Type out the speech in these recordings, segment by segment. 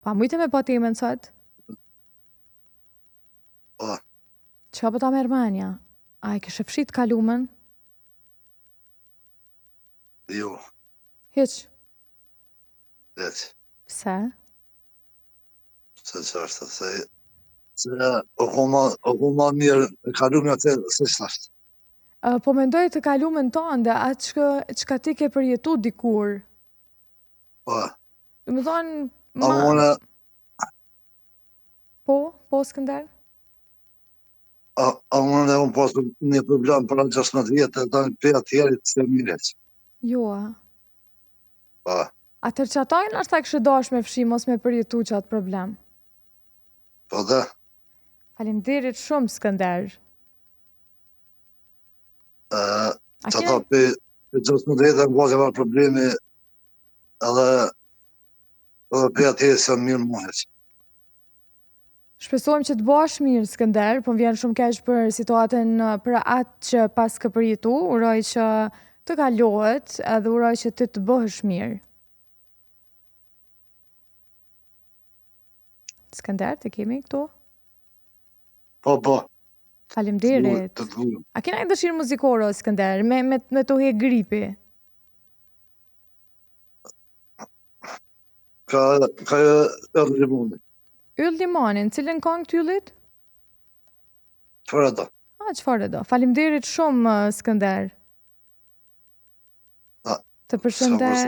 Pa mujtë me pa temën sot? Po, Qa po ta merr menja? A e kishe fshit kalumen? jo, Hiq. veç, Pse? se që është, se o ma mirë e kalume atë se s'ashtë. Po mendoj të kalumen tënde, atë çka ti ke përjetu dikur. Po, Do më thonë, a une, po Skënder? a une unë pasur një problem për 16 vjetë, e da një për atjerit se mireq. Jo, a? Po, Atër që atajnë është ta kështë dash me fshi, mos me përjetu që atë problem. po dhe, Faleminderit shumë, Skënder. që ta për 16 vjetë në bazë e var problemi edhe për atjerit se mirë muheq. Shpresojmë që të bash mirë, Skënder, po më vjen shumë keq për situatën për atë që pas ke përjetu, uroj që të kalohet edhe uroj që ti të bëhesh mirë. Skënder, të kemi këtu? Po, Faleminderit. të dhujëm. A kena një dëshirë muzikore, Skënder, me të he gripi? Ka edhe limoni. Yll limonin, cilën këngë t'yllit? Qëfar e do? Qëfar e do? Faleminderit shumë, Skënder. Të përshëndes.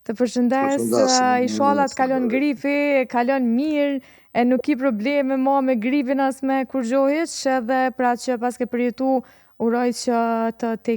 Të përshëndes, inshallah të kalon gripi, kalon mirë, e nuk i probleme ma me gripin as me kur gjohit, që edhe pra që pas ke përjetu, uroj që të